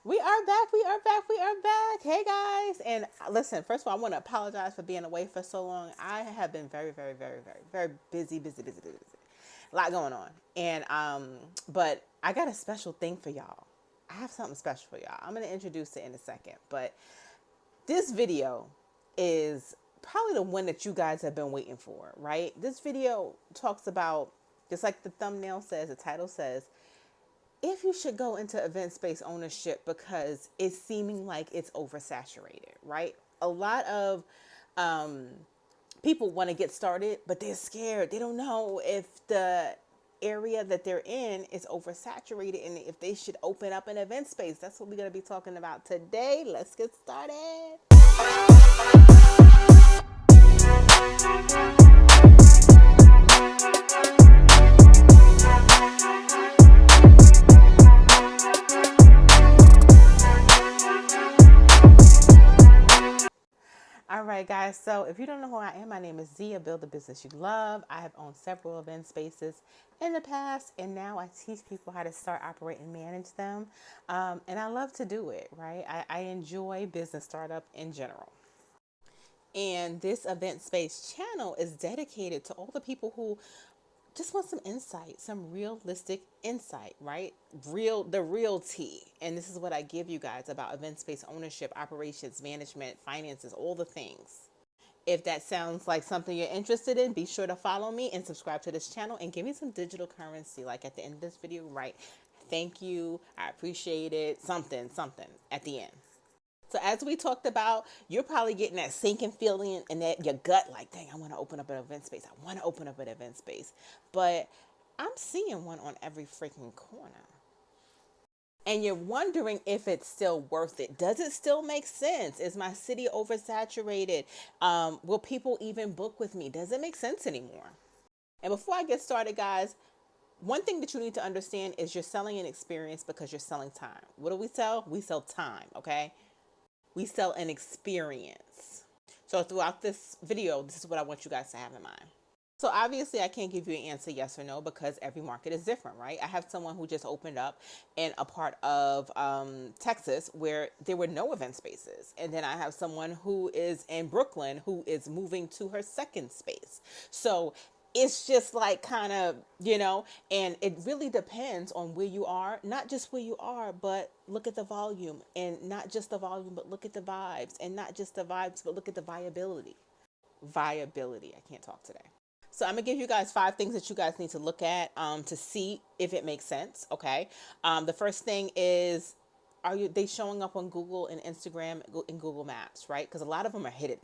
We are back. We are back. We are back. Hey guys. And listen, first of all, I want to apologize for being away for so long. I have been very, very, very, very, very busy. A lot going on. And but I got a special thing for y'all. I have something special for y'all. I'm gonna introduce it in a second. But this video is probably the one that you guys have been waiting for, right? This video talks about, just like the thumbnail says, the title says, if you should go into event space ownership because it's seeming like it's oversaturated, right? A lot of people want to get started, but they're scared. They don't know if the area that they're in is oversaturated and if they should open up an event space. That's what we're going to be talking about today. Let's get started. All right, guys. So if you don't know who I am, my name is Zia. Build the business you love. I have owned several event spaces in the past, and now I teach people how to start, operate, and manage them. And I love to do it, right? I enjoy business startup in general. And this event space channel is dedicated to all the people who just want some insight, some realistic insight, right? The real tea. And this is what I give you guys about event space ownership, operations, management, finances, all the things. If that sounds like something you're interested in, be sure to follow me and subscribe to this channel and give me some digital currency. Like at the end of this video, right? Thank you. I appreciate it. Something at the end. So as we talked about, you're probably getting that sinking feeling in that your gut, like, dang, I want to open up an event space. I want to open up an event space. But I'm seeing one on every freaking corner. And you're wondering if it's still worth it. Does it still make sense? Is my city oversaturated? Will people even book with me? Does it make sense anymore? And before I get started, guys, one thing that you need to understand is you're selling an experience because you're selling time. What do we sell? We sell time, okay? We sell an experience. So throughout this video, this is what I want you guys to have in mind. So obviously I can't give you an answer yes or no because every market is different, right? I have someone who just opened up in a part of Texas where there were no event spaces. And then I have someone who is in Brooklyn who is moving to her second space. So it's just like kind of, and it really depends on where you are, not just where you are, but look at the volume, and not just the volume, but look at the vibes, and not just the vibes, but look at the viability. Viability. I can't talk today. So I'm gonna give you guys 5 things that you guys need to look at to see if it makes sense. Okay. The first thing is, they showing up on Google and Instagram and Google Maps, right? Because a lot of them are hidden.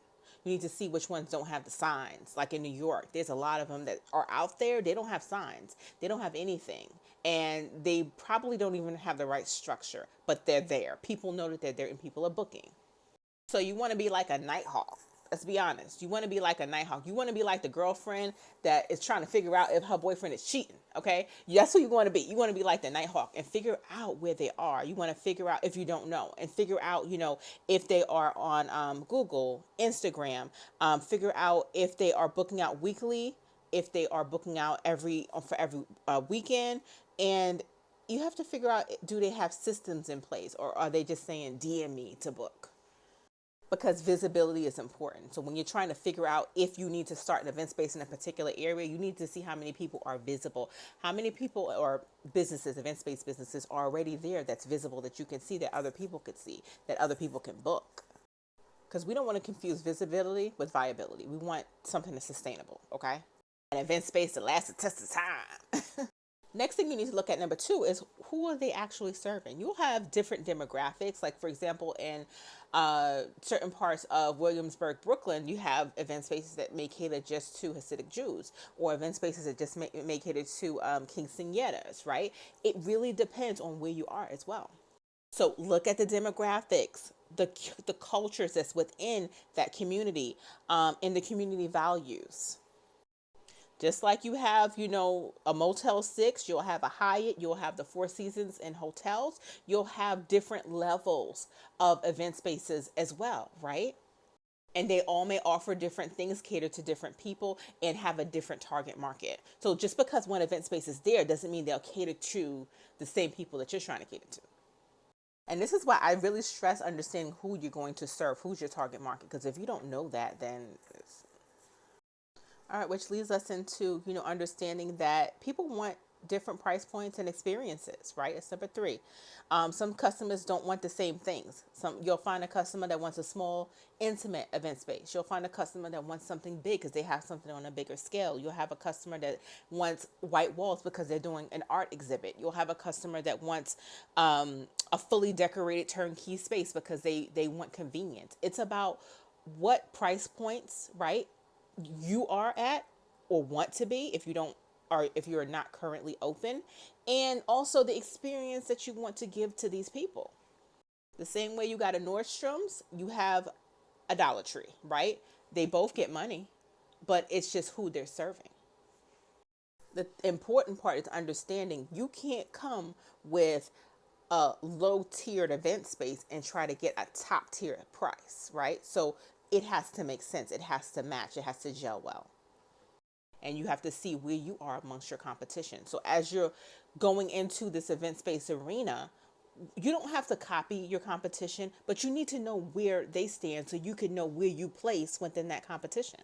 You need to see which ones don't have the signs. Like in New York, there's a lot of them that are out there. They don't have signs. They don't have anything. And they probably don't even have the right structure, but they're there. People know that they're there and people are booking. So you want to be like a nighthawk. Let's be honest. You want to be like a nighthawk. You want to be like the girlfriend that is trying to figure out if her boyfriend is cheating. Okay. That's who you want to be. You want to be like the nighthawk and figure out where they are. You want to figure out if you don't know, and figure out, if they are on Google, Instagram, figure out if they are booking out weekly, if they are booking out for every weekend. And you have to figure out, do they have systems in place, or are they just saying DM me to book? Because visibility is important. So when you're trying to figure out if you need to start an event space in a particular area, you need to see how many people are visible, how many people or businesses, event space businesses, are already there that's visible, that you can see, that other people could see, that other people can book. Because we don't want to confuse visibility with viability. We want something that's sustainable, okay? An event space that lasts the test of time. Next thing you need to look at, number 2, is who are they actually serving? You'll have different demographics. Like, for example, in certain parts of Williamsburg, Brooklyn, you have event spaces that may cater just to Hasidic Jews, or event spaces that just may cater to quinceañeras, right? It really depends on where you are as well. So look at the demographics, the cultures that's within that community, and the community values. Just like you have, a Motel 6, you'll have a Hyatt, you'll have the Four Seasons in hotels, you'll have different levels of event spaces as well, right? And they all may offer different things, cater to different people, and have a different target market. So just because one event space is there doesn't mean they'll cater to the same people that you're trying to cater to. And this is why I really stress understanding who you're going to serve, who's your target market. Because if you don't know that, then all right, which leads us into, understanding that people want different price points and experiences, right? It's number three. Some customers don't want the same things. You'll find a customer that wants a small, intimate event space. You'll find a customer that wants something big because they have something on a bigger scale. You'll have a customer that wants white walls because they're doing an art exhibit. You'll have a customer that wants a fully decorated turnkey space because they want convenience. It's about what price points, right, you are at or want to be if you don't, or if you're not currently open, and also the experience that you want to give to these people. The same way you got a Nordstrom's, you have a Dollar Tree, right? They both get money, but it's just who they're serving. The important part is understanding you can't come with a low tiered event space and try to get a top tier price, right? So it has to make sense. It has to match. It has to gel well. And you have to see where you are amongst your competition. So as you're going into this event space arena, you don't have to copy your competition, but you need to know where they stand so you can know where you place within that competition.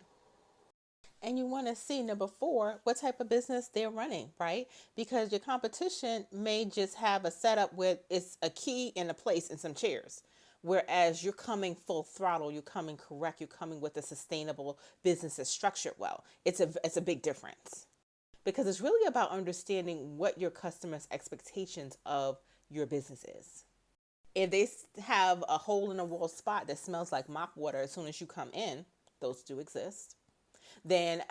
And you want to see, number four, what type of business they're running, right? Because your competition may just have a setup with it's a key and a place and some chairs. Whereas you're coming full throttle, you're coming correct, you're coming with a sustainable business that's structured well. It's a big difference. Because it's really about understanding what your customers' expectations of your business is. If they have a hole in the wall spot that smells like mop water as soon as you come in, those do exist, then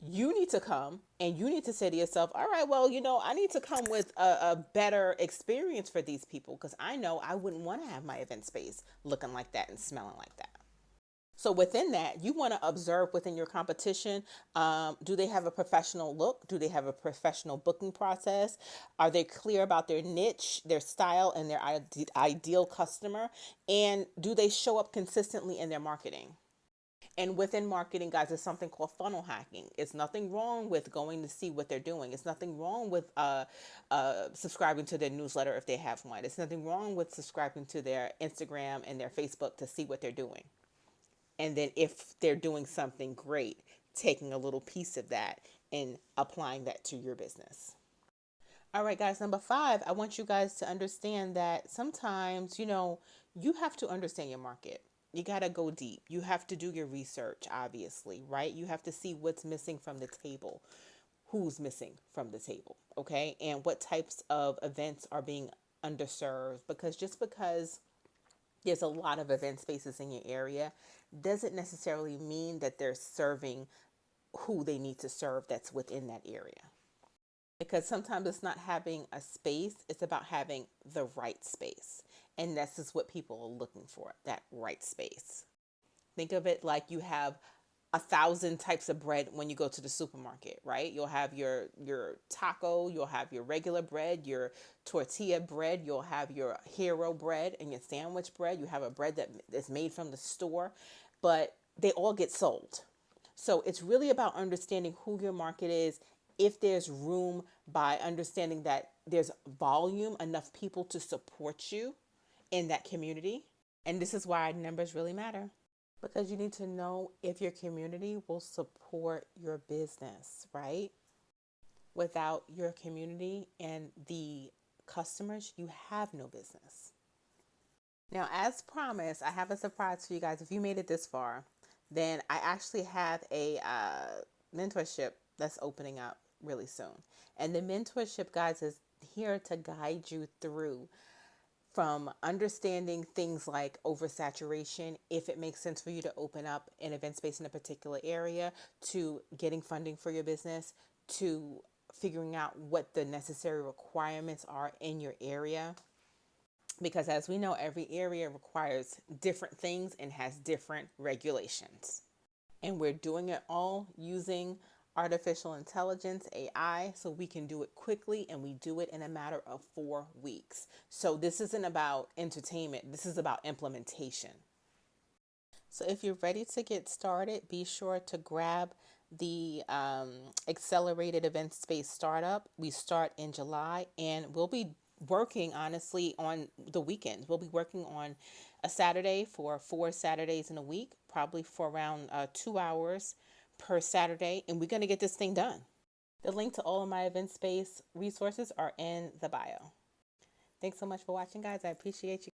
you need to come and you need to say to yourself, all right, well, I need to come with a better experience for these people because I know I wouldn't want to have my event space looking like that and smelling like that. So within that, you want to observe within your competition. Do they have a professional look? Do they have a professional booking process? Are they clear about their niche, their style, and their ideal customer? And do they show up consistently in their marketing? And within marketing, guys, there's something called funnel hacking. It's nothing wrong with going to see what they're doing. It's nothing wrong with subscribing to their newsletter if they have one. It's nothing wrong with subscribing to their Instagram and their Facebook to see what they're doing. And then if they're doing something great, taking a little piece of that and applying that to your business. All right, guys, number five, I want you guys to understand that sometimes, you have to understand your market. You got to go deep. You have to do your research, obviously, right? You have to see what's missing from the table, who's missing from the table, okay? And what types of events are being underserved. Because just because there's a lot of event spaces in your area doesn't necessarily mean that they're serving who they need to serve that's within that area. Because sometimes it's not having a space, it's about having the right space. And this is what people are looking for, that right space. Think of it like you have 1,000 types of bread when you go to the supermarket, right? You'll have your taco, you'll have your regular bread, your tortilla bread, you'll have your hero bread and your sandwich bread. You have a bread that is made from the store, but they all get sold. So it's really about understanding who your market is, if there's room, by understanding that there's volume, enough people to support you in that community. And this is why numbers really matter. Because you need to know if your community will support your business, right? Without your community and the customers, you have no business. Now, as promised, I have a surprise for you guys. If you made it this far, then I actually have a mentorship that's opening up really soon. And the mentorship, guys, is here to guide you through from understanding things like oversaturation, if it makes sense for you to open up an event space in a particular area, to getting funding for your business, to figuring out what the necessary requirements are in your area. Because as we know, every area requires different things and has different regulations. And we're doing it all using artificial intelligence, AI, so we can do it quickly, and we do it in a matter of 4 weeks. So this isn't about entertainment, this is about implementation. So if you're ready to get started, be sure to grab the accelerated event space startup. We start in July, and we'll be working honestly on the weekends. We'll be working on a Saturday for 4 Saturdays in a week, probably for around 2 hours per Saturday, and we're going to get this thing done. The link to all of my event space resources are in the bio. Thanks so much for watching, guys. I appreciate you.